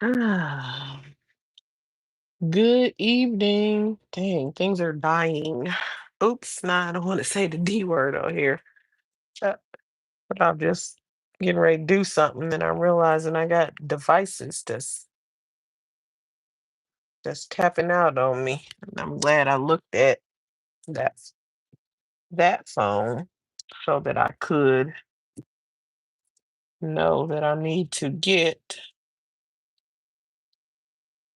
Ah, good evening. Dang, things are dying. Oops, nah, I don't want to say the D word on here. Uh, but I'm just getting ready to do something and I'm realizing I got devices that's tapping out on me. And I'm glad I looked at that that phone so that I could know that I need to get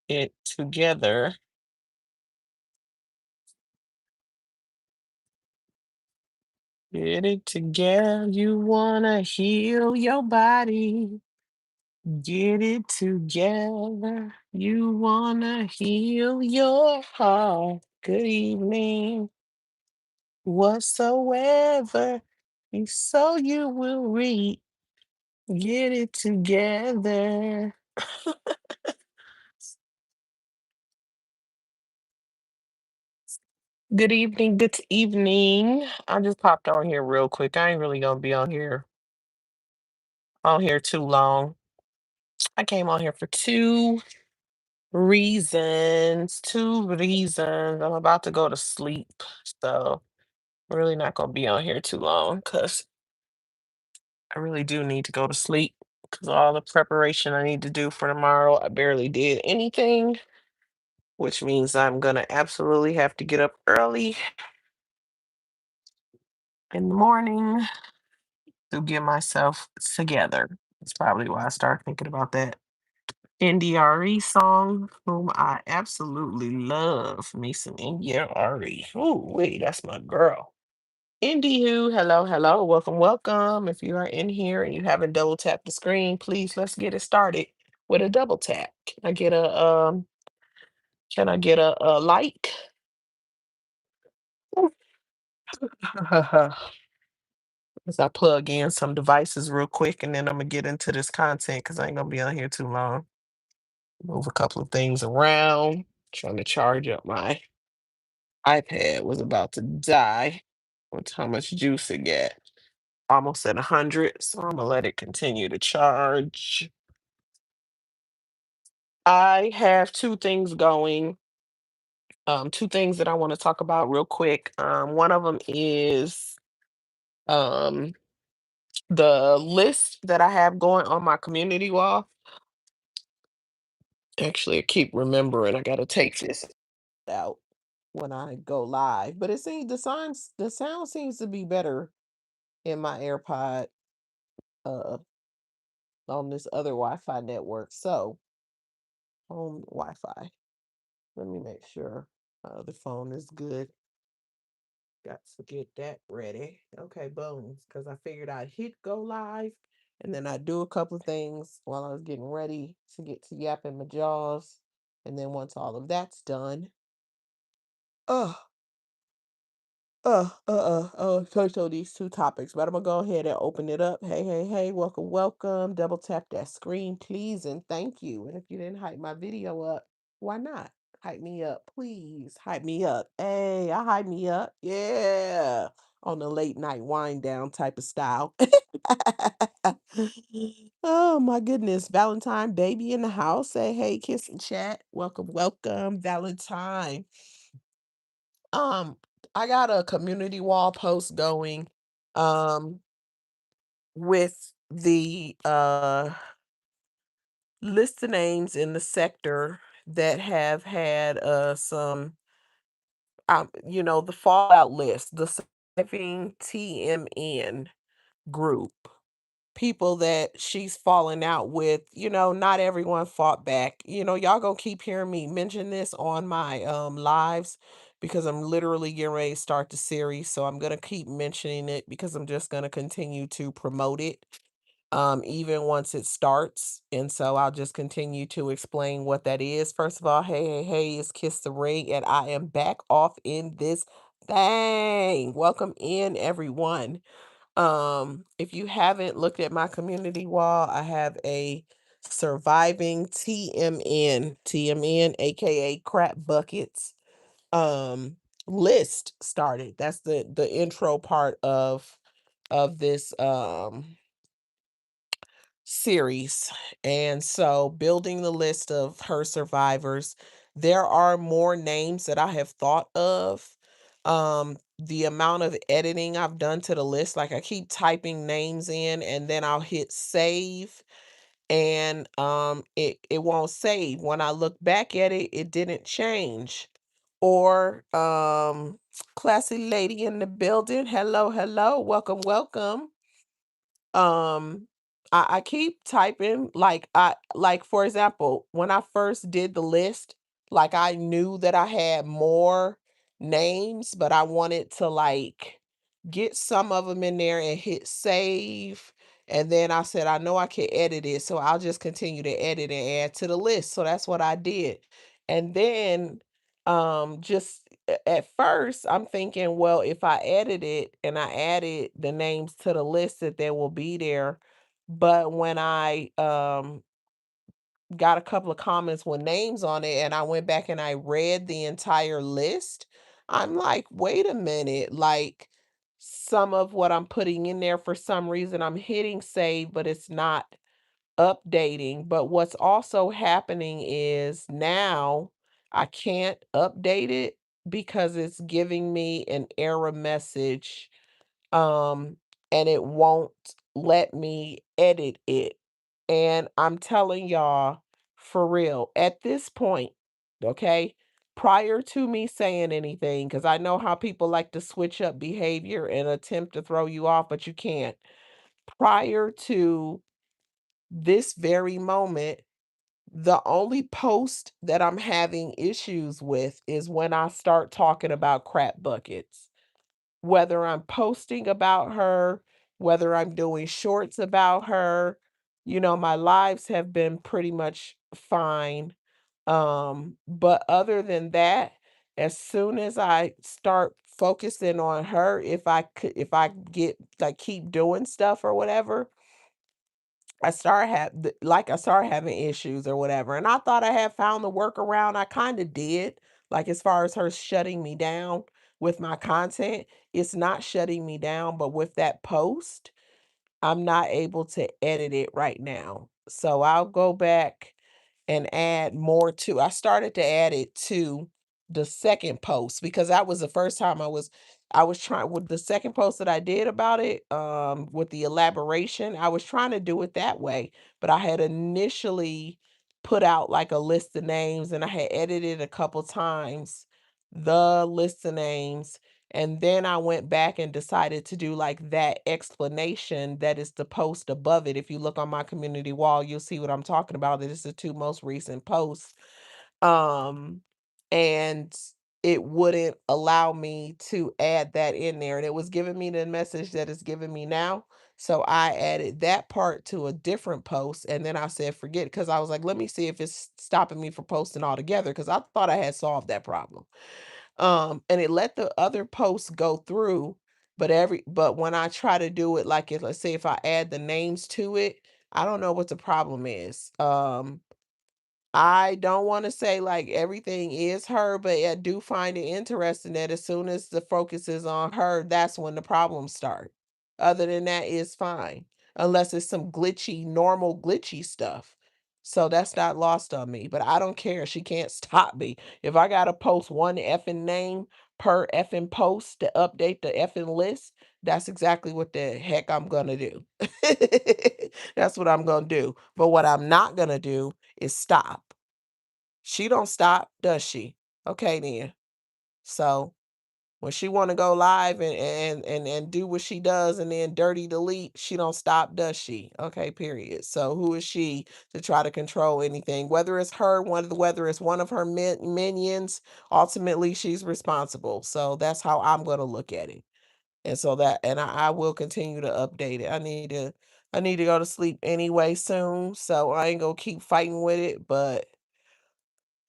it together. Get it together. You wanna heal your body. Get it together. You wanna heal your heart. Good evening. Whatsoever. And so you will read. Get it together. Good evening. Good evening. I just popped on here real quick. I ain't really gonna be on here too long. I came on here for two reasons. Two reasons. I'm about to go to sleep. So really not gonna be on here too long because I really do need to go to sleep because all the preparation I need to do for tomorrow, I barely did anything, which means I'm gonna absolutely have to get up early in the morning to get myself together. That's probably why I started thinking about that NDRE song, whom I absolutely love. Me some NDRE. Oh, wait, that's my girl. Indy, hello, hello, welcome, welcome. If you are in here and you haven't double tapped the screen, please let's get it started with a double tap. Can I get a like? As I plug in some devices real quick and then I'm gonna get into this content because I ain't gonna be on here too long. Move a couple of things around. Trying to charge up my iPad was about to die. With how much juice it got. Almost at 100, so I'm gonna let it continue to charge. I have two things going. Two things that I want to talk about real quick. One of them is um, the list that I have going on my community wall. Actually, I keep remembering I got to take this out when I go live, but it seems the sound seems to be better in my AirPod uh, on this other Wi-Fi network. So home Wi-Fi. Let me make sure the phone is good. Got to get that ready. Okay, boom. Because I figured I'd hit go live and then I'd do a couple of things while I was getting ready to get to yapping my jaws. And then once all of that's done, oh, touch on these two topics, but I'm gonna go ahead and open it up. Hey, hey, hey, welcome, welcome. Double tap that screen, please, and thank you. And if you didn't hype my video up, why not? Hype me up, please. Hype me up. Hey, I hype me up. Yeah. On the late night wind down type of style. Oh my goodness. Valentine baby in the house. Say hey, kiss and chat. Welcome, welcome, Valentine. Um, I got a community wall post going um with the list of names in the sector that have had some the fallout list, the surviving TMN group. People that she's falling out with, not everyone fought back. Y'all gonna keep hearing me mention this on my lives because I'm literally getting ready to start the series. So I'm gonna keep mentioning it because I'm just gonna continue to promote it even once it starts. And so I'll just continue to explain what that is. First of all, hey, hey, hey, it's Kiss the Ring, and I am back off in this thing. Welcome in, everyone. If you haven't looked at my community wall, I have a surviving TMN, aka crap buckets, um, list started. That's the intro part of this series. And so building the list of her survivors, there are more names that I have thought of. The amount of editing I've done to the list, like I keep typing names in and then I'll hit save and it won't save. When I look back at it, it didn't change. Or classy lady in the building. Hello, hello, welcome, welcome. um I keep typing like for example, when I first did the list, like I knew that I had more names, but I wanted to like get some of them in there and hit save. And then I said, I know I can edit it, so I'll just continue to edit and add to the list. So that's what I did. And then just at first I'm thinking, well, if I edit it and I added the names to the list that they will be there. But when I got a couple of comments with names on it and I went back and I read the entire list, I'm like, wait a minute, like some of what I'm putting in there for some reason I'm hitting save, but it's not updating. But what's also happening is now I can't update it because it's giving me an error message, um, and it won't let me edit it. And I'm telling y'all, for real, at this point, okay, prior to me saying anything, because I know how people like to switch up behavior and attempt to throw you off, but you can't. Prior to this very moment, the only post that I'm having issues with is when I start talking about crap buckets. Whether I'm posting about her, whether I'm doing shorts about her, my lives have been pretty much fine. But other than that, as soon as I start focusing on her, if I get like keep doing stuff or whatever, I start having issues or whatever, and I thought I had found the workaround. I kinda did, like, as far as her shutting me down with my content, it's not shutting me down, but with that post, I'm not able to edit it right now. So I'll go back and add more to I started to add it to the second post because that was the first time I was trying with the second post that I did about it, with the elaboration, I was trying to do it that way, but I had initially put out like a list of names and I had edited a couple times the list of names, and then I went back and decided to do like that explanation that is the post above it. If you look on my community wall, you'll see what I'm talking about. It is the two most recent posts. Um, and it wouldn't allow me to add that in there. And it was giving me the message that it's giving me now. So I added that part to a different post. And then I said, forget because I was like, let me see if it's stopping me from posting altogether. Because I thought I had solved that problem. And it let the other posts go through, but when I try to do it, like if let's say if I add the names to it, I don't know what the problem is. I don't wanna say, like, everything is her, but I do find it interesting that as soon as the focus is on her, that's when the problems start. Other than that, it's fine, unless it's some glitchy, normal glitchy stuff. So that's not lost on me, but I don't care, she can't stop me. If I gotta post one effing name per effing post to update the effing list, that's exactly what the heck I'm gonna do. That's what I'm gonna do, but what I'm not gonna do is stop. She don't stop, does she? Okay then. So when she want to go live and do what she does and then dirty delete, she don't stop, does she? Okay, period. So who is she to try to control anything? Whether it's her, whether it's one of her minions, ultimately she's responsible. So that's how I'm gonna look at it. And so I will continue to update it. I need to go to sleep anyway soon, so I ain't gonna keep fighting with it, but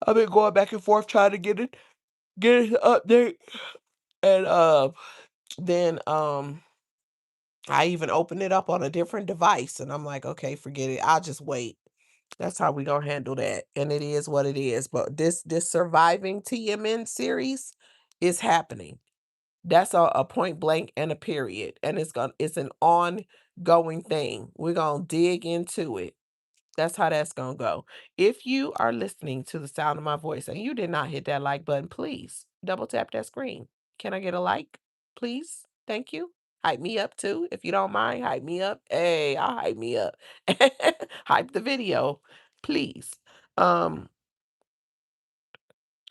I've been going back and forth trying to get it to update. And then I even opened it up on a different device and I'm like, okay, forget it. I'll just wait. That's how we gonna handle that. And it is what it is. But this surviving TMN series is happening. That's a point blank and a period. And it's an ongoing going thing. We're gonna dig into it. That's how that's gonna go. If you are listening to the sound of my voice and you did not hit that like button, please double tap that screen. Can I get a like, please? Thank you. Hype me up too. If you don't mind, hype me up. Hey, I'll hype me up. Hype the video, please. Um,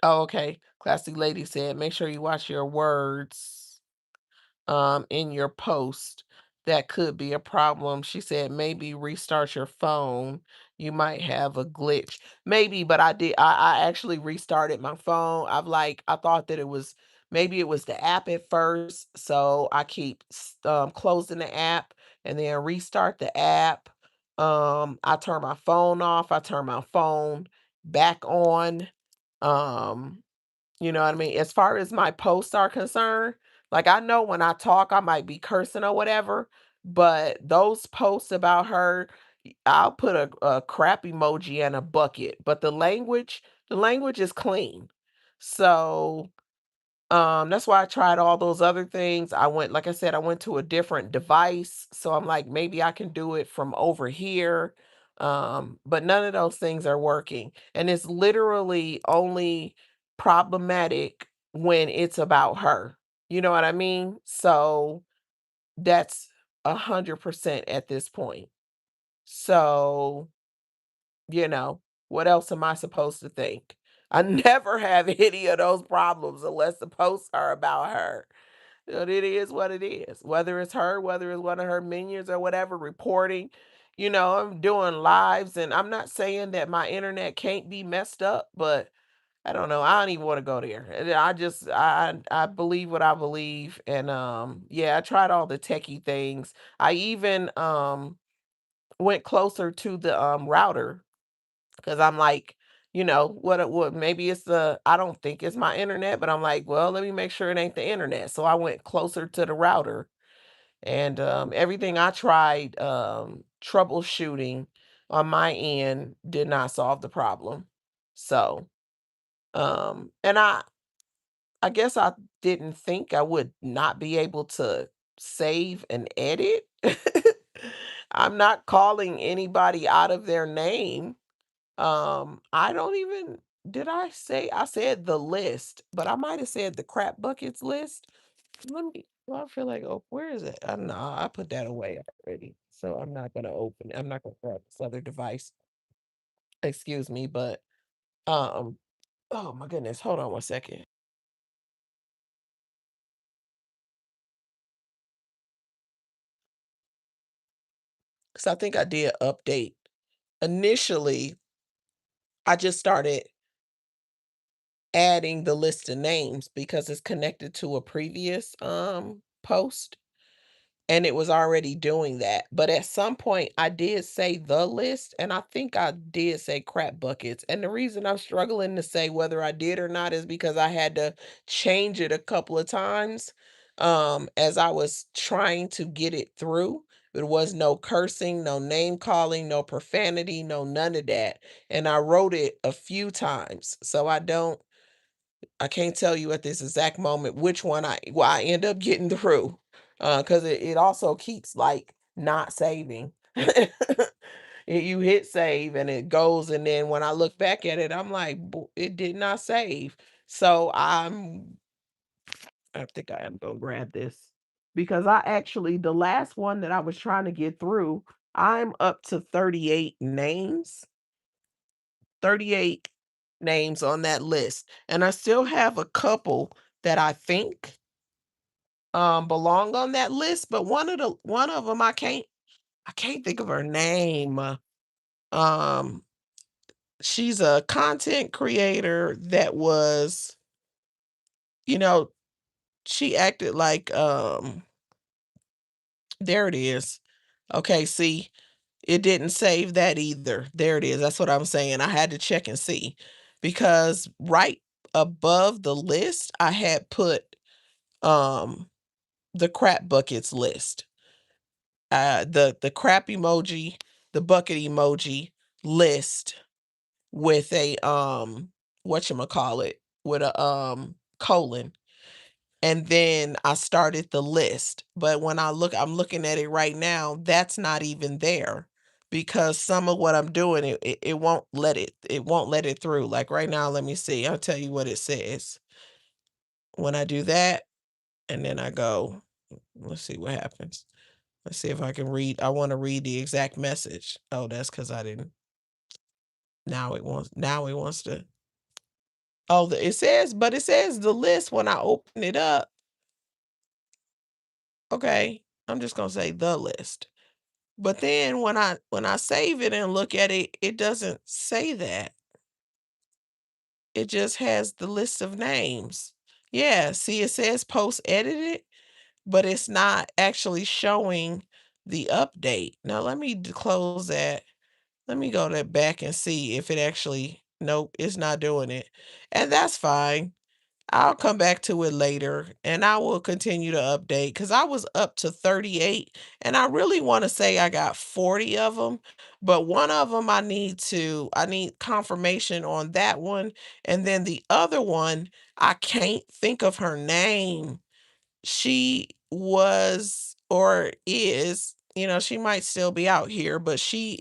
oh, okay. Classy lady said, make sure you watch your words in your post. That could be a problem. She said maybe restart your phone. You might have a glitch. Maybe, but I actually restarted my phone. I thought that it was maybe it was the app at first. So I keep closing the app and then restart the app. I turn my phone off. I turn my phone back on. Um you know what I mean? As far as my posts are concerned, like I know when I talk, I might be cursing or whatever, but those posts about her, I'll put a crap emoji and a bucket, but the language is clean. So that's why I tried all those other things. I went, like I said, I went to a different device. So I'm like, maybe I can do it from over here. But none of those things are working. And it's literally only problematic when it's about her. You know what I mean? So that's 100% at this point. So, what else am I supposed to think? I never have any of those problems unless the posts are about her. But it is what it is. Whether it's her, whether it's one of her minions or whatever, reporting. I'm doing lives and I'm not saying that my internet can't be messed up, but I don't know. I don't even want to go there. And I believe what I believe. And yeah, I tried all the techie things. I even went closer to the router because I'm like, what maybe it's I don't think it's my internet, but I'm like, well, let me make sure it ain't the internet. So I went closer to the router and everything I tried troubleshooting on my end did not solve the problem. So and I guess I didn't think I would not be able to save and edit. I'm not calling anybody out of their name. I don't even I said the list, but I might have said the crap buckets list. I feel like, oh, where is it? I don't know. I put that away already. So I'm not gonna open it. I'm not gonna grab this other device. Excuse me, but um, oh my goodness, hold on one second. Because I think I did update. Initially, I just started adding the list of names because it's connected to a previous post. And it was already doing that. But at some point, I did say the list, and I think I did say crap buckets. And the reason I'm struggling to say whether I did or not is because I had to change it a couple of times as I was trying to get it through. There was no cursing, no name calling, no profanity, no none of that. And I wrote it a few times. So I can't tell you at this exact moment which one I end up getting through, because it also keeps, like, not saving. You hit save and it goes, and then when I look back at it, I'm like, "It did not save." So, I think I am gonna grab this because the last one that I was trying to get through, I'm up to 38 names. 38 names on that list, and I still have a couple that I think, belong on that list, but one of them I can't think of her name. Um, she's a content creator that was, you know, she acted like, there it is. Okay, see, it didn't save that either. There it is. That's what I'm saying. I had to check and see because right above the list, I had put um the crap buckets list. The crap emoji, the bucket emoji list with a whatchamacallit with a colon. and then I started the list. But when I'm looking at it right now, that's not even there because some of what I'm doing, it won't let it through. Like right now, let me see. I'll tell you what it says. When I do that, and then I go, let's see what happens. Let's see if I can read. I want to read the exact message. Oh, that's because I didn't. Now it wants to. Oh, but it says the list when I open it up. Okay, I'm just gonna say the list. But then when I save it and look at it, it doesn't say that. It just has the list of names. Yeah, see, it says post edited, but it's not actually showing the update. Now let me close that. Let me go to back and see if it actually, nope, it's not doing it. And that's fine. I'll come back to it later and I will continue to update because I was up to 38 and I really want to say I got 40 of them, but one of them I need confirmation on that one. And then the other one, I can't think of her name. She was or is, she might still be out here, but she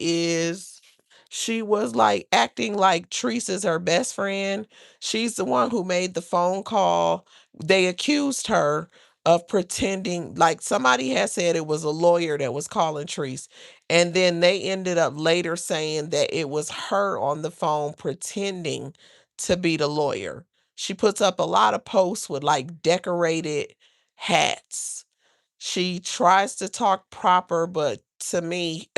was like acting like Teresa's her best friend. She's the one who made the phone call. They accused her of pretending like somebody had said it was a lawyer that was calling Teresa. And then they ended up later saying that it was her on the phone pretending to be the lawyer. She puts up a lot of posts with like decorated hats. She tries to talk proper, but to me,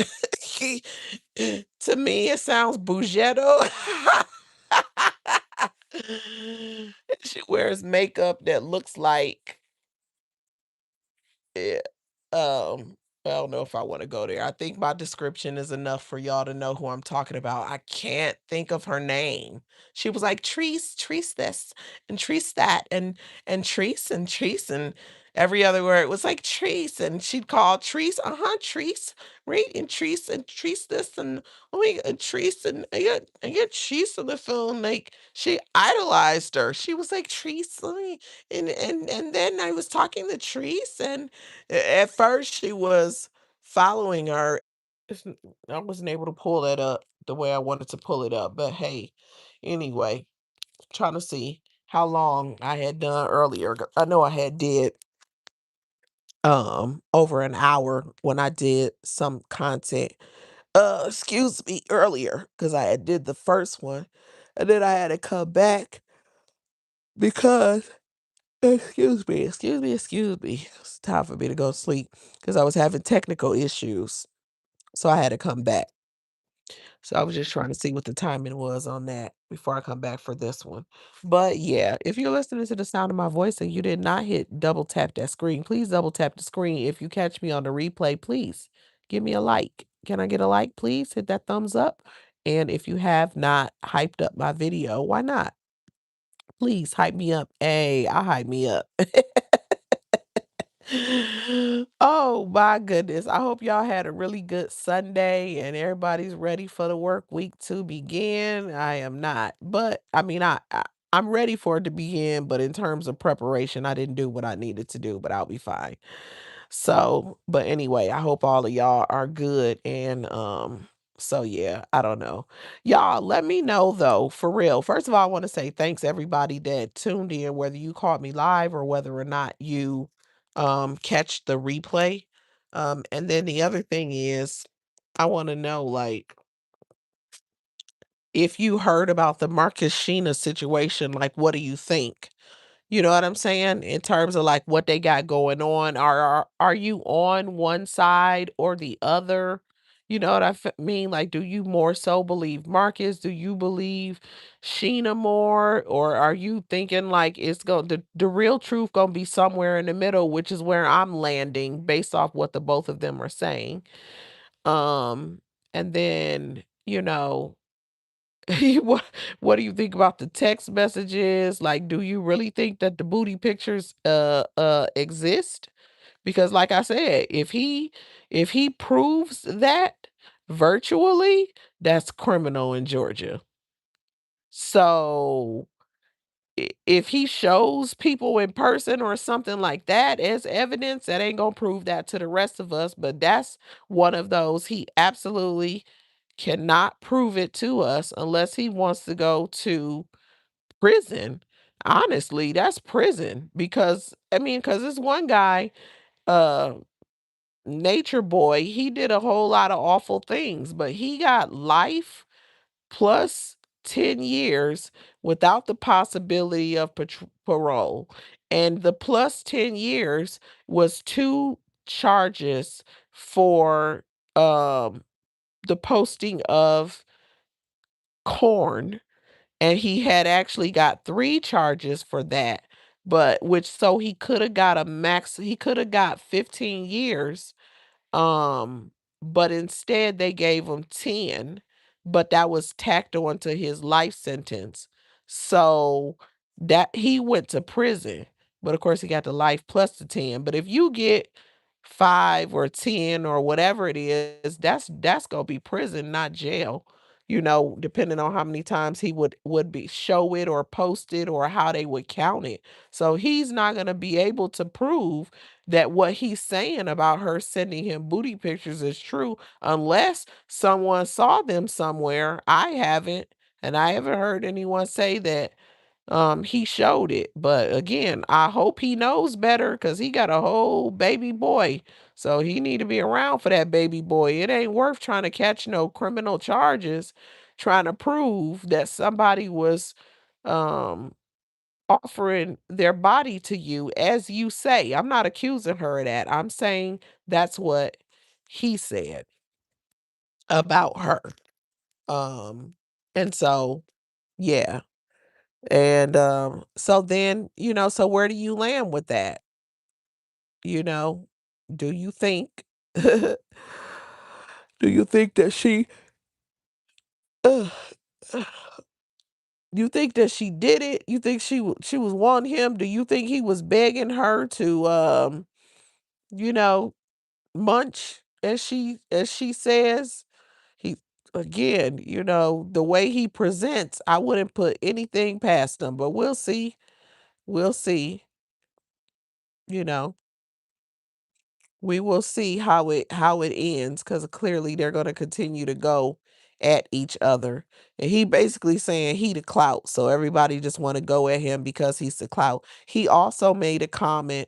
to me, it sounds bougetto. She wears makeup that looks like eh, I don't know if I wanna go there. I think my description is enough for y'all to know who I'm talking about. I can't think of her name. She was like, Treese this, and Treese that, and Treese, and every other word was like Treese, and she'd call Treese, uh-huh, Treese, right, and Treese this, and oh my god, Treese, and I got Treese on the phone, like, she idolized her. She was like, Treese, let me, and then I was talking to Treese, and at first, she was following her. It's n I wasn't able to pull that up the way I wanted to pull it up, but hey, anyway, trying to see how long I had done earlier. I know I had did, over an hour when I did some content, excuse me, earlier because I had did the first one, and then I had to come back because excuse me. It's time for me to go to sleep because I was having technical issues. So I had to come back. So I was just trying to see what the timing was on that before I come back for this one. But yeah, if you're listening to the sound of my voice and you did not hit double tap that screen, please double tap the screen. If you catch me on the replay, please give me a like. Can I get a like, please? Hit that thumbs up. And if you have not hyped up my video, why not? Please hype me up. Hey, I'll hype me up. Oh my goodness. I hope y'all had a really good Sunday and everybody's ready for the work week to begin. I am not. But I mean I'm ready for it to begin, but in terms of preparation, I didn't do what I needed to do, but I'll be fine. So, but anyway, I hope all of y'all are good and so yeah, I don't know. Y'all let me know though, for real. First of all, I want to say thanks everybody that tuned in, whether you caught me live or whether or not you catch the replay. And then the other thing is I want to know like if you heard about the Marcus Sheena situation, like what do you think? You know what I'm saying? In terms of like what they got going on, are you on one side or the other? You know what mean? Like, do you more so believe Marcus? Do you believe Sheena more? Or are you thinking like it's going the real truth gonna be somewhere in the middle, which is where I'm landing based off what the both of them are saying. Um, and then, what what do you think about the text messages? Like, do you really think that the booty pictures exist? Because like I said, if he proves that virtually, that's criminal in Georgia. So if he shows people in person or something like that as evidence, that ain't gonna prove that to the rest of us. But that's one of those he absolutely cannot prove it to us unless he wants to go to prison. Honestly, that's prison because I mean, because this one guy, uh, Nature Boy, he did a whole lot of awful things, but he got life plus 10 years without the possibility of parole. And the plus 10 years was two charges for the posting of corn. And he had actually got three charges for that. But which so he could have got he could have got 15 years, um, but instead they gave him 10, but that was tacked on to his life sentence. So that he went to prison, but of course he got the life plus the 10. But if you get 5 or 10 or whatever it is, that's gonna be prison, not jail. Depending on how many times he would be show it or post it or how they would count it. So he's not gonna be able to prove that what he's saying about her sending him booty pictures is true unless someone saw them somewhere. I haven't, and I haven't heard anyone say that he showed it. But again, I hope he knows better because he got a whole baby boy. So he need to be around for that baby boy. It ain't worth trying to catch no criminal charges, trying to prove that somebody was um offering their body to you as you say. I'm not accusing her of that. I'm saying that's what he said about her. Um and so yeah. And so then, so where do you land with that? You know, do you think do you think that she ugh, ugh, you think that she did it? You think she was wanting him? Do you think he was begging her to you know, munch as she says? He again, the way he presents, I wouldn't put anything past him, but we'll see. We'll see, you know. We will see how it ends because clearly they're going to continue to go at each other. And he basically saying he the clout, so everybody just want to go at him because he's the clout. He also made a comment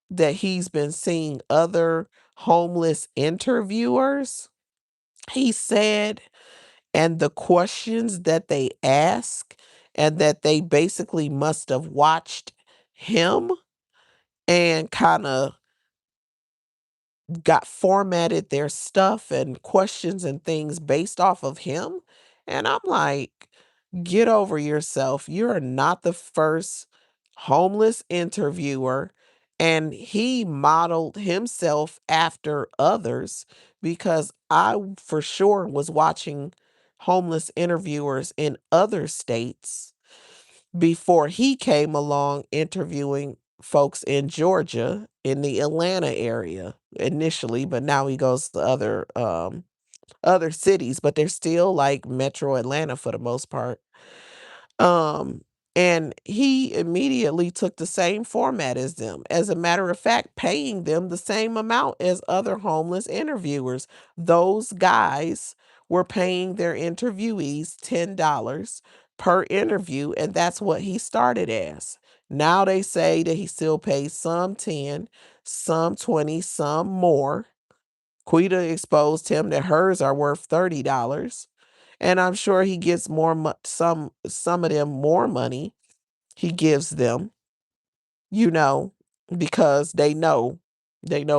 that he's been seeing other homeless interviewers. He said, and the questions that they ask, and that they basically must have watched him and kind of got formatted their stuff and questions and things based off of him. And I'm like, get over yourself. You're not the first homeless interviewer. And he modeled himself after others because I for sure was watching homeless interviewers in other states before he came along interviewing folks in Georgia in the Atlanta area initially, but now he goes to other cities, but they're still like metro Atlanta for the most part. Um, and he immediately took the same format as them. As a matter of fact, paying them the same amount as other homeless interviewers. Those guys were paying their interviewees $10 per interview, and that's what he started as. Now they say that he still pays some 10, some 20, some more. Quita exposed him that hers are worth $30. And I'm sure he gets more some of them more money he gives them, you know, because they know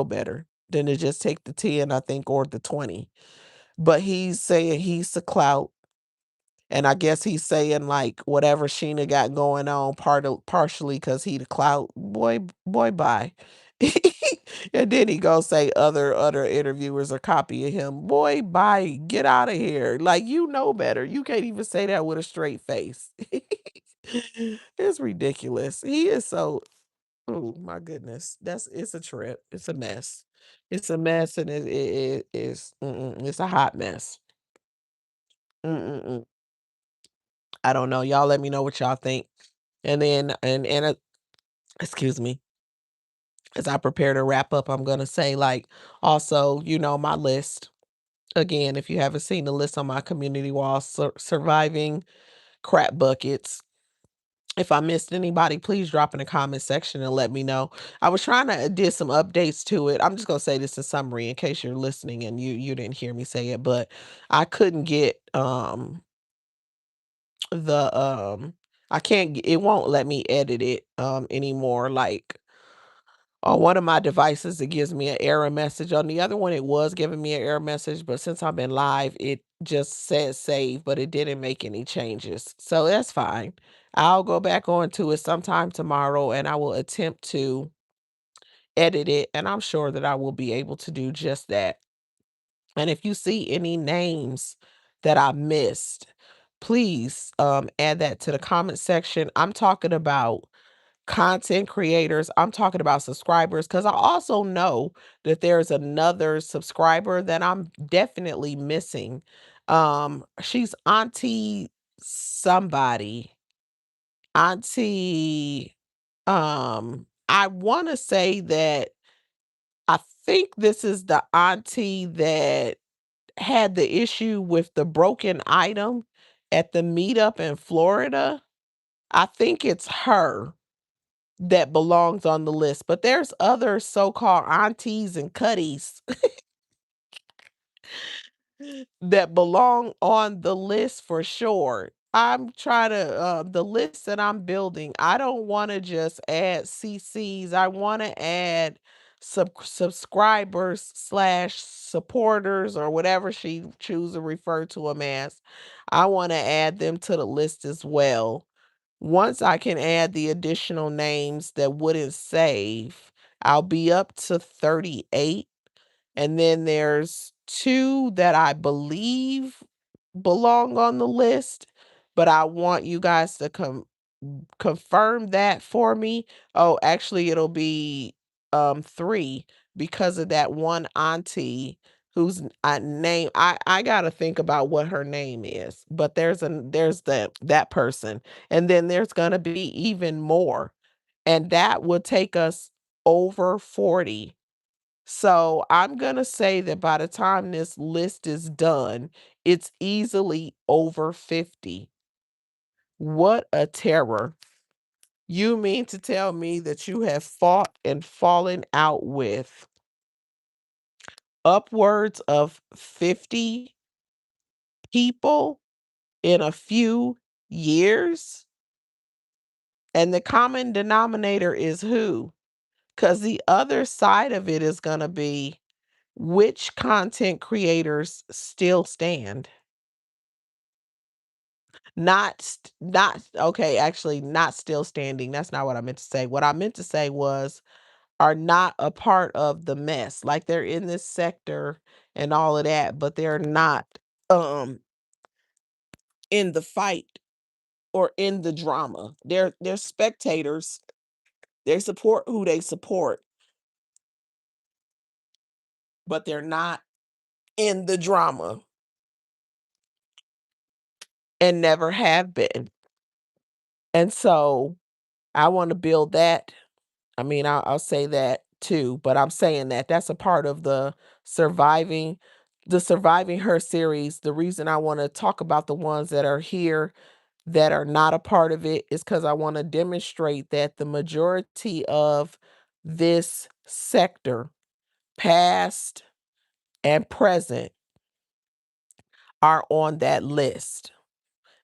better than to just take the 10, I think, or the 20. But he's saying he's the clout. And I guess he's saying like whatever Sheena got going on partially because he the clout. Boy, bye. And then he goes say other interviewers are copying him. Boy, bye. Get out of here. Like you know better. You can't even say that with a straight face. It's ridiculous. He is so oh my goodness. It's a trip. It's a mess. It's a mess and it is it's a hot mess. Mm-mm-mm. I don't know. Y'all let me know what y'all think. And then excuse me, as I prepare to wrap up, I'm gonna say, like, also, my list. Again, if you haven't seen the list on my community wall, surviving crap buckets. If I missed anybody, please drop in the comment section and let me know. I was trying to did some updates to it. I'm just gonna say this in summary in case you're listening and you didn't hear me say it, but I couldn't get the I can't it won't let me edit it anymore. Like on one of my devices, it gives me an error message. On the other one, it was giving me an error message, but since I've been live, it just says save, but it didn't make any changes. So that's fine. I'll go back onto it sometime tomorrow and I will attempt to edit it. And I'm sure that I will be able to do just that. And if you see any names that I missed, please add that to the comment section. I'm talking about content creators. I'm talking about subscribers because I also know that there's another subscriber that I'm definitely missing. She's Auntie somebody. Auntie I want to say that I think this is the auntie that had the issue with the broken item at the meetup in Florida. I think it's her that belongs on the list, but there's other so-called aunties and cutties that belong on the list for sure. I'm trying to the list that I'm building. I don't want to just add CCs. I want to add subscribers slash supporters or whatever she choose to refer to them as. I want to add them to the list as well. Once I can add the additional names that wouldn't save, I'll be up to 38. And then there's 2 that I believe belong on the list, but I want you guys to confirm that for me. Oh, actually it'll be 3 because of that one auntie whose name I got to think about what her name is. But there's that person. And then there's going to be even more. And that would take us over 40. So I'm going to say that by the time this list is done, it's easily over 50. What a terror. You mean to tell me that you have fought and fallen out with upwards of 50 people in a few years? And the common denominator is who? Because the other side of it is going to be which content creators still stand. Not okay, actually not still standing. That's not what I meant to say. What I meant to say was are not a part of the mess. Like they're in this sector and all of that, but they're not um in the fight or in the drama. They're spectators. They support who they support, but they're not in the drama and never have been. And so I want to build that. I mean, I'll say that too, but I'm saying that that's a part of surviving the Surviving Her series. The reason I want to talk about the ones that are here that are not a part of it is because I want to demonstrate that the majority of this sector, past and present, are on that list.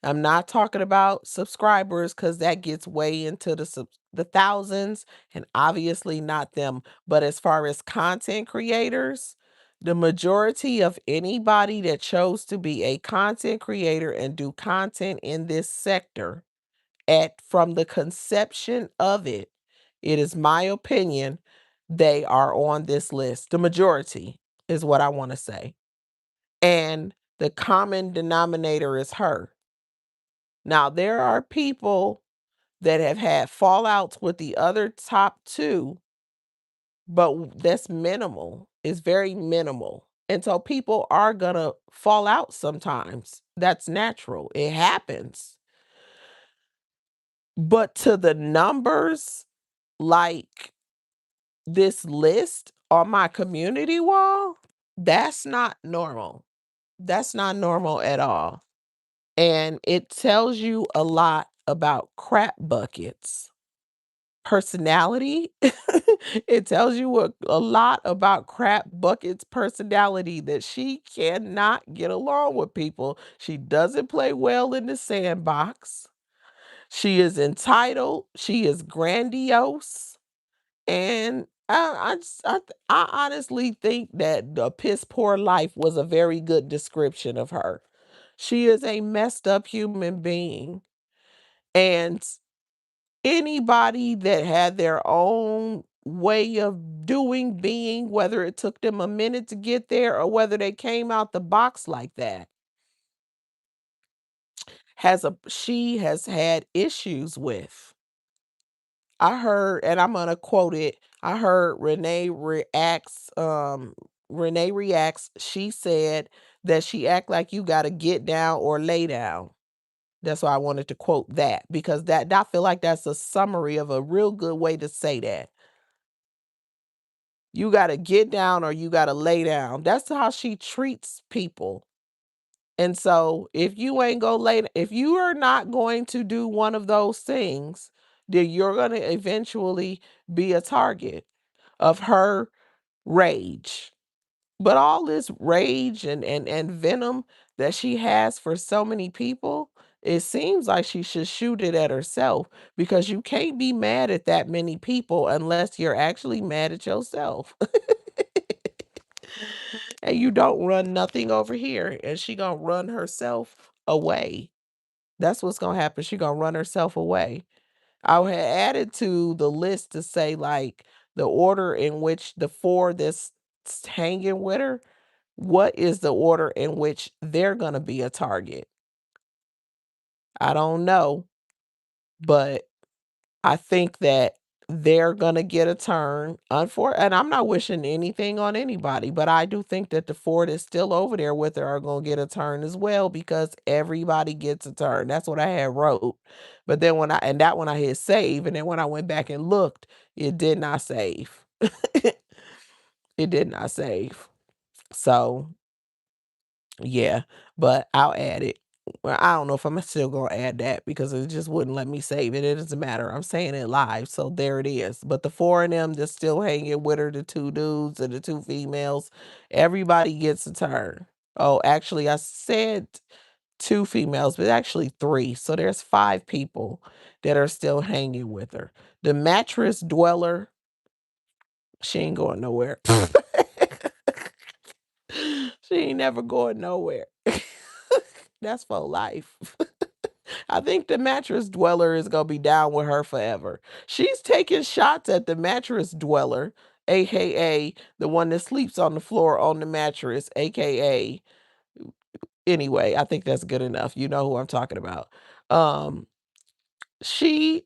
I'm not talking about subscribers because that gets way into the thousands and obviously not them. But as far as content creators, the majority of anybody that chose to be a content creator and do content in this sector from the conception of it, it is my opinion they are on this list. The majority is what I want to say. And the common denominator is her. Now, there are people that have had fallouts with the other top 2, but that's minimal. It's very minimal. And so people are gonna fall out sometimes. That's natural. It happens. But to the numbers, like this list on my community wall, that's not normal. That's not normal at all. And it tells you a lot about crap buckets personality. It tells you a lot about crap bucket's personality, that she cannot get along with people. She doesn't play well in the sandbox. She is entitled. She is grandiose. And I honestly think that the piss poor life was a very good description of her. She is a messed up human being. And anybody that had their own way of doing, being, whether it took them a minute to get there or whether they came out the box like that, she has had issues with. I heard, and I'm gonna quote it. I heard Renee reacts. She said that she act like you gotta get down or lay down. That's why I wanted to quote that, because that I feel like that's a summary of a real good way to say that. You gotta get down or you gotta lay down. That's how she treats people. And so if you are not going to do one of those things, then you're gonna eventually be a target of her rage. But all this rage and venom that she has for so many people, it seems like she should shoot it at herself, because you can't be mad at that many people unless you're actually mad at yourself. And you don't run nothing over here, and she gonna run herself away. That's what's gonna happen. She gonna run herself away. I had added to the list to say, like, the order in which the four that's hanging with her, what is the order in which they're gonna be a target? I don't know, but I think that they're gonna get a turn. And I'm not wishing anything on anybody, but I do think that the four that's still over there with her are gonna get a turn as well, because everybody gets a turn. That's what I had wrote. But then that one I hit save, and then when I went back and looked, it did not save. It did not save. So yeah, but I'll add it. Well, I don't know if I'm still gonna add that, because it just wouldn't let me save it. It doesn't matter. I'm saying it live, so there it is. But the four of them that's still hanging with her, the two dudes and the two females, everybody gets a turn. Oh, actually, I said two females, but actually three. So there's five people that are still hanging with her. The mattress dweller, she ain't going nowhere. She ain't never going nowhere. That's for life. I think the mattress dweller is gonna be down with her forever. She's taking shots at the mattress dweller, aka the one that sleeps on the floor on the mattress, aka anyway, I think that's good enough. You know who I'm talking about. Um, she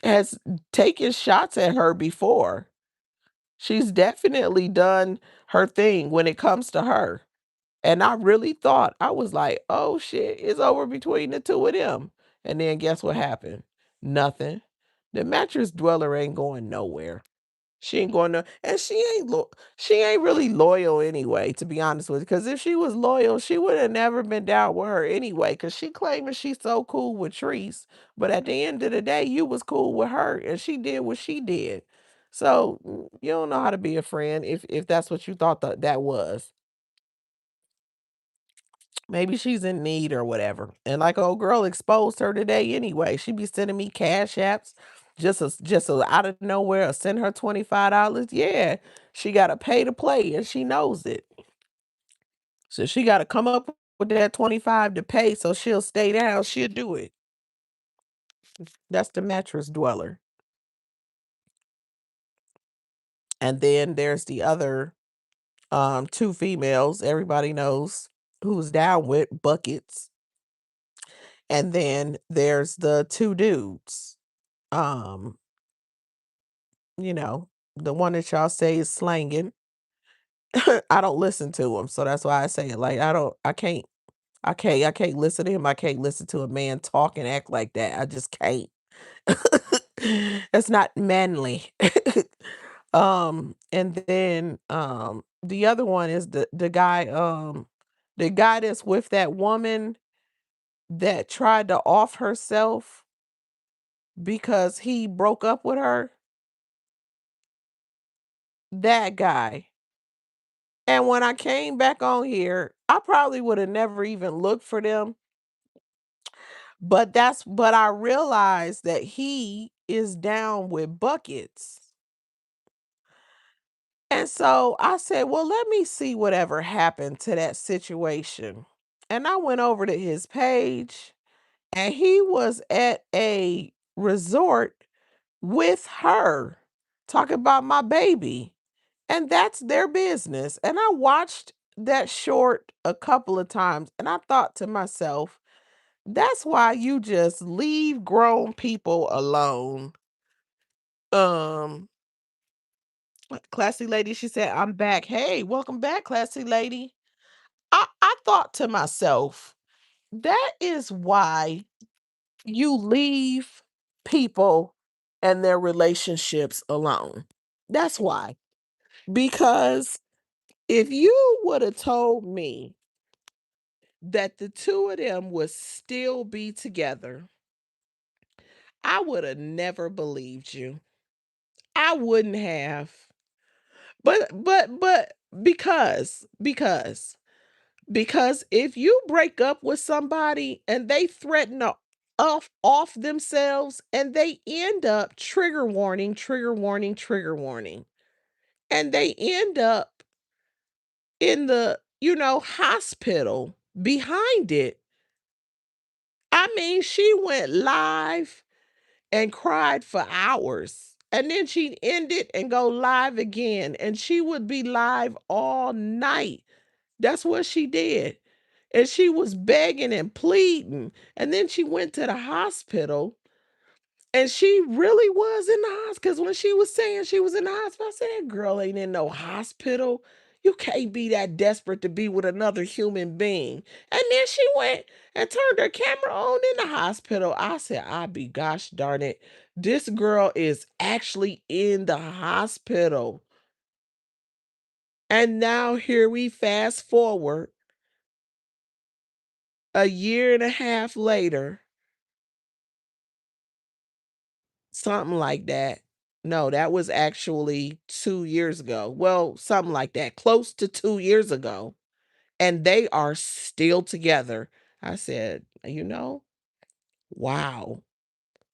has taken shots at her before. She's definitely done her thing when it comes to her. And I really thought, I was like, "Oh shit, it's over between the two of them." And then guess what happened? Nothing. The mattress dweller ain't going nowhere. She ain't going to, and she ain't really loyal anyway, to be honest with you. Because if she was loyal, she would have never been down with her anyway. Because she claiming she's so cool with Treese, but at the end of the day, you was cool with her, and she did what she did. So you don't know how to be a friend if that's what you thought that was. Maybe she's in need or whatever. And like old girl exposed her today anyway. She be sending me cash apps out of nowhere, or send her $25. Yeah, she gotta pay to play, and she knows it. So she gotta come up with that 25 to pay, so she'll stay down, she'll do it. That's the mattress dweller. And then there's the other two females everybody knows who's down with buckets. And then there's the two dudes. Um You know, the one that y'all say is slanging. I don't listen to him, so that's why I say it. Like, I can't listen to him. I can't listen to a man talk and act like that. I just can't. That's not manly. And then, the other one is the guy that's with that woman that tried to off herself because he broke up with her, that guy. And when I came back on here, I probably would have never even looked for them, but I realized that he is down with buckets. And so I said, "Well, let me see whatever happened to that situation." And I went over to his page, and he was at a resort with her, talking about my baby. And that's their business. And I watched that short a couple of times, and I thought to myself, that's why you just leave grown people alone. Um, Classy lady, she said, "I'm back." Hey, welcome back, classy lady. I thought to myself, that is why you leave people and their relationships alone. That's why. Because if you would have told me that the two of them would still be together, I would have never believed you. I wouldn't have. But because if you break up with somebody and they threaten to off themselves and they end up trigger warning, trigger warning, trigger warning, and they end up in the, hospital behind it. I mean, she went live and cried for hours. And then she'd end it and go live again. And she would be live all night. That's what she did. And she was begging and pleading. And then she went to the hospital. And she really was in the hospital. Because when she was saying she was in the hospital, I said, that girl ain't in no hospital. You can't be that desperate to be with another human being. And then she went and turned her camera on in the hospital. I said, I be gosh darn it. This girl is actually in the hospital. And now here we fast forward a year and a half later, something like that. No, that was actually 2 years ago. Well, something like that, close to 2 years ago, and they are still together. I said, wow.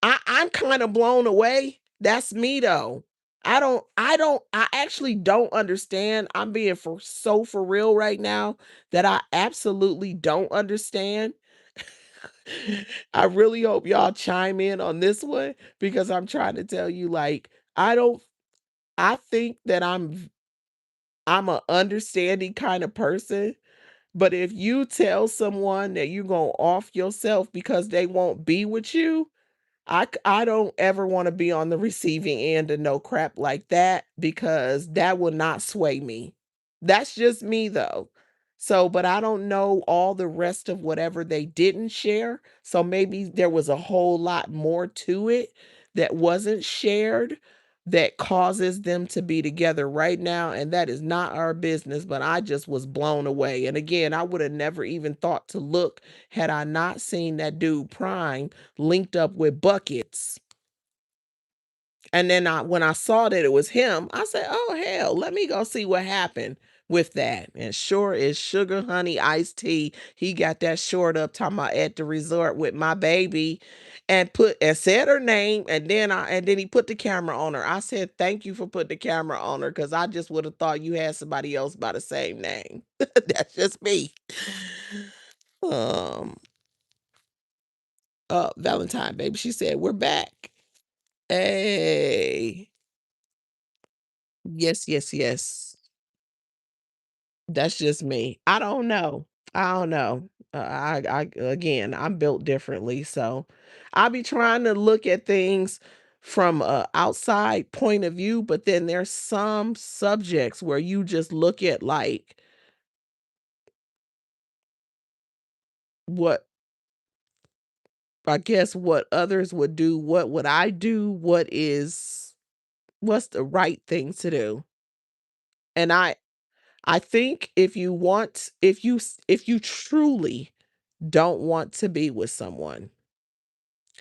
I'm kinda blown away. That's me, though. I actually don't understand. I'm being for real right now that I absolutely don't understand. I really hope y'all chime in on this one because I'm trying to tell you, like, I don't I think that I'm a understanding kind of person, but if you tell someone that you're gonna off yourself because they won't be with you, I don't ever wanna be on the receiving end of no crap like that because that will not sway me. That's just me, though. So, but I don't know all the rest of whatever they didn't share, so maybe there was a whole lot more to it that wasn't shared that causes them to be together right now, and that is not our business, but I just was blown away, and again, I would have never even thought to look had I not seen that dude Prime linked up with Buckets. And then when I saw that it was him, I said, "Oh hell, let me go see what happened with that." And sure is sugar honey iced tea. He got that short up talking about at the resort with my baby and put and said her name and then he put the camera on her. I said, "Thank you for putting the camera on her because I just would have thought you had somebody else by the same name." That's just me. Um Valentine, baby. She said, "We're back." Hey. Yes, yes, yes. That's just me. I don't know. I don't know. Again, I'm built differently, so I be trying to look at things from a outside point of view, but then there's some subjects where you just look at like what I guess what others would do, what would I do, what's the right thing to do? And I think if you truly don't want to be with someone,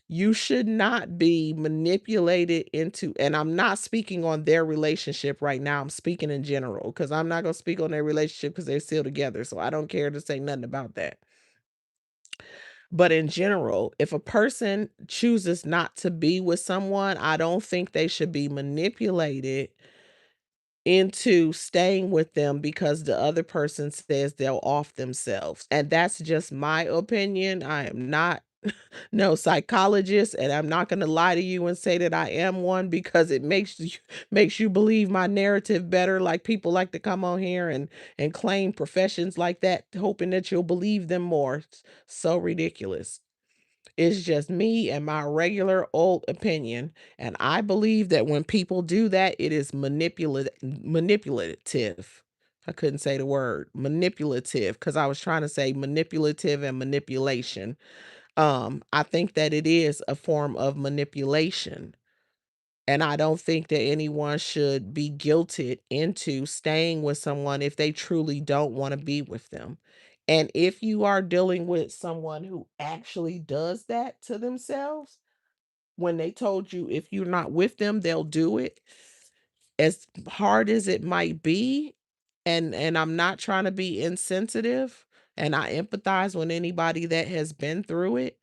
you should not be manipulated into, and I'm not speaking on their relationship right now. I'm speaking in general because I'm not going to speak on their relationship because they're still together. So I don't care to say nothing about that. But in general, if a person chooses not to be with someone, I don't think they should be manipulated into staying with them because the other person says they'll off themselves. And that's just my opinion. I am not no psychologist, and I'm not going to lie to you and say that I am one because it makes you believe my narrative better. Like people like to come on here and claim professions like that, hoping that you'll believe them more. So ridiculous. It's just me and my regular old opinion. And I believe that when people do that, it is manipulative. I couldn't say the word manipulative because I was trying to say manipulative and manipulation. I think that it is a form of manipulation. And I don't think that anyone should be guilted into staying with someone if they truly don't want to be with them. And if you are dealing with someone who actually does that to themselves, when they told you if you're not with them, they'll do it, as hard as it might be, and I'm not trying to be insensitive, and I empathize with anybody that has been through it,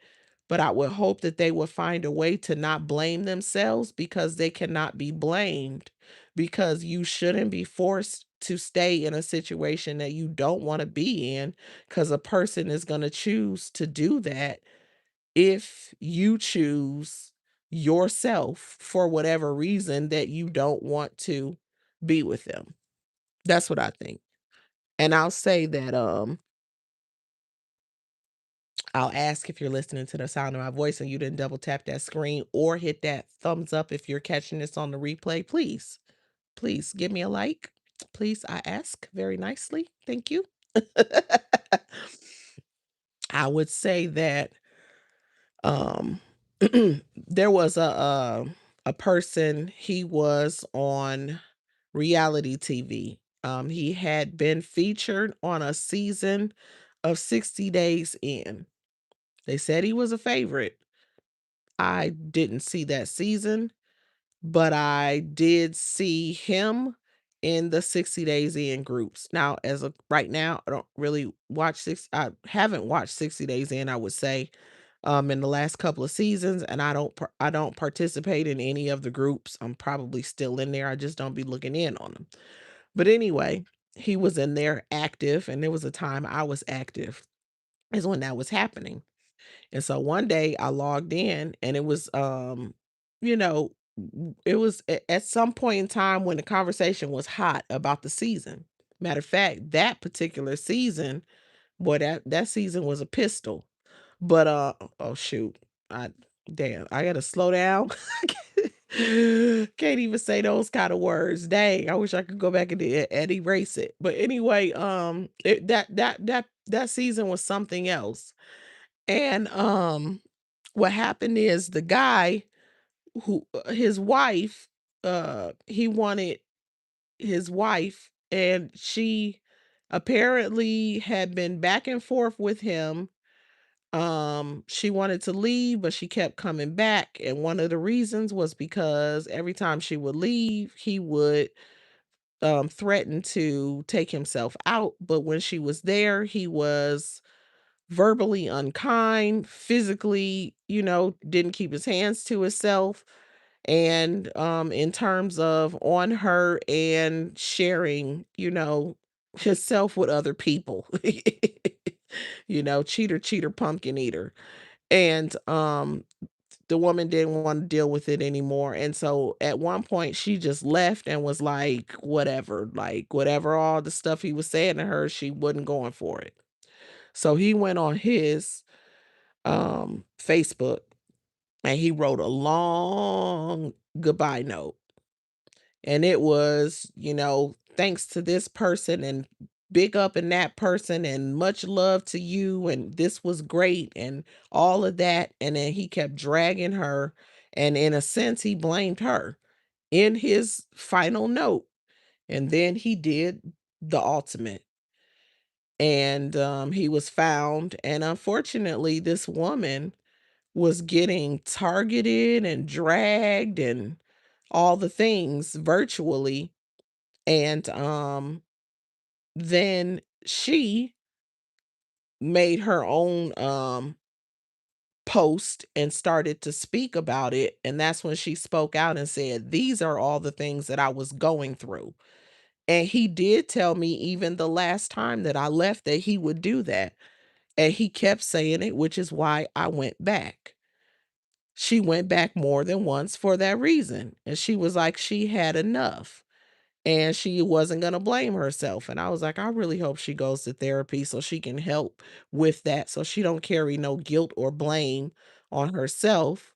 but I would hope that they would find a way to not blame themselves because they cannot be blamed, because you shouldn't be forced to stay in a situation that you don't want to be in because a person is going to choose to do that if you choose yourself for whatever reason that you don't want to be with them. That's what I think. And I'll say that I'll ask if you're listening to the sound of my voice and you didn't double tap that screen or hit that thumbs up if you're catching this on the replay. Please give me a like. Please, I ask very nicely. Thank you. I would say that um there was a person, he was on reality TV. He had been featured on a season of 60 Days In. They said he was a favorite. I didn't see that season, but I did see him in the 60 Days In groups. Now, as of right now, I haven't watched 60 Days In, I would say, in the last couple of seasons, and I don't participate in any of the groups. I'm probably still in there. I just don't be looking in on them. But anyway, he was in there active, and there was a time I was active, is when that was happening. And so one day I logged in and it was you know, it was at some point in time when the conversation was hot about the season. Matter of fact, that particular season, boy, that season was a pistol. But oh shoot. I damn, I gotta slow down. Can't even say those kind of words. Dang, I wish I could go back and erase it. But anyway, that season was something else. And what happened is the guy his wife, he wanted his wife, and she apparently had been back and forth with him. She wanted to leave, but she kept coming back, and one of the reasons was because every time she would leave, he would threaten to take himself out, but when she was there, he was verbally unkind, physically, didn't keep his hands to himself, and in terms of on her and sharing, himself with other people. Cheater, cheater, pumpkin eater. And the woman didn't want to deal with it anymore. And so at one point she just left and was like whatever all the stuff he was saying to her, she wasn't going for it. So he went on his Facebook and he wrote a long goodbye note. And it was, thanks to this person and big up in that person and much love to you and this was great and all of that. And then he kept dragging her. And in a sense, he blamed her in his final note. And then he did the ultimate. And he was found. And unfortunately, this woman was getting targeted and dragged and all the things virtually. And then she made her own post and started to speak about it. And that's when she spoke out and said, "These are all the things that I was going through." And he did tell me even the last time that I left that he would do that. And he kept saying it, which is why I went back. She went back more than once for that reason. And she was like, she had enough and she wasn't going to blame herself. And I was like, I really hope she goes to therapy so she can help with that. So she don't carry no guilt or blame on herself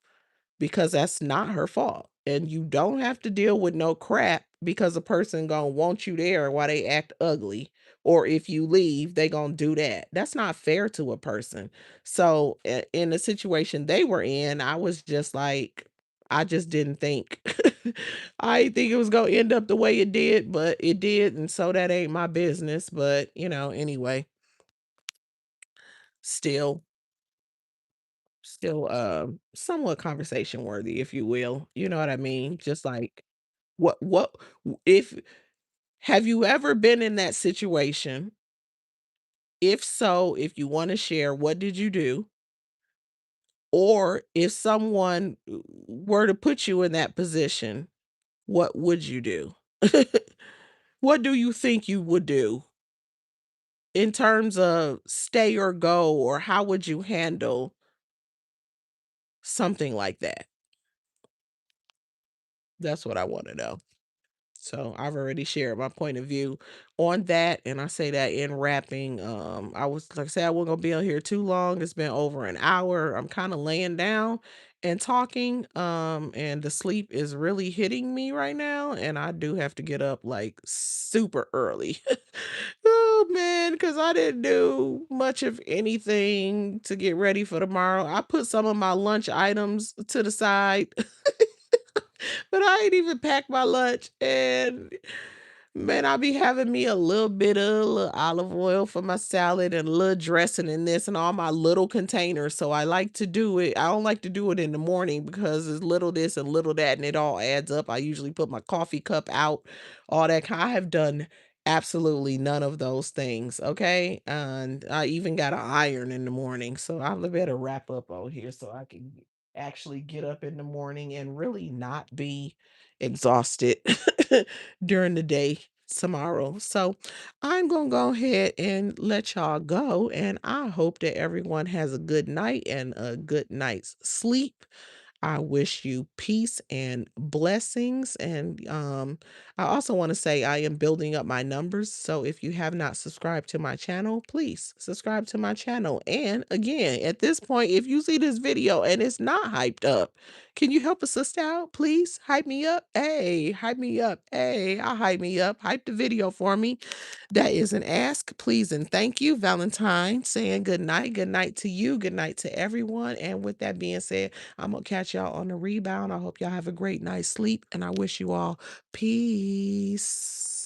because that's not her fault. And you don't have to deal with no crap because a person gonna want you there while they act ugly. Or if you leave, they gonna do that. That's not fair to a person. So in the situation they were in, I was just like, I just didn't think I didn't think it was gonna end up the way it did, but it did. And so that ain't my business. But anyway, still somewhat conversation worthy, if you will. You know what I mean? Just like what if have you ever been in that situation? If so, if you want to share, what did you do? Or if someone were to put you in that position, what would you do? What do you think you would do in terms of stay or go, or how would you handle something like that? That's what I want to know. So I've already shared my point of view on that. And I say that in wrapping. I was like I said, I wasn't gonna be on here too long. It's been over an hour. I'm kind of laying down and talking. And the sleep is really hitting me right now. And I do have to get up like super early. Oh man, because I didn't do much of anything to get ready for tomorrow. I put some of my lunch items to the side. But I ain't even packed my lunch, and man, I be having me a little bit of little olive oil for my salad and a little dressing in this and all my little containers. So I like to do it. I don't like to do it in the morning because it's little this and little that, and it all adds up. I usually put my coffee cup out, all that. I have done absolutely none of those things. Okay, and I even got an iron in the morning, so I better wrap up on here so I can actually get up in the morning and really not be exhausted during the day tomorrow. So I'm going to go ahead and let y'all go. And I hope that everyone has a good night and a good night's sleep. I wish you peace and blessings. And I also want to say I am building up my numbers. So if you have not subscribed to my channel, please subscribe to my channel. And again, at this point, if you see this video and it's not hyped up, can you help a sister out? Please hype me up. Hey, hype me up. Hey, I'll hype me up. Hype the video for me. That is an ask, please, and thank you. Valentine saying good night. Good night to you. Good night to everyone. And with that being said, I'm going to catch y'all on the rebound. I hope y'all have a great night's sleep, and I wish you all peace.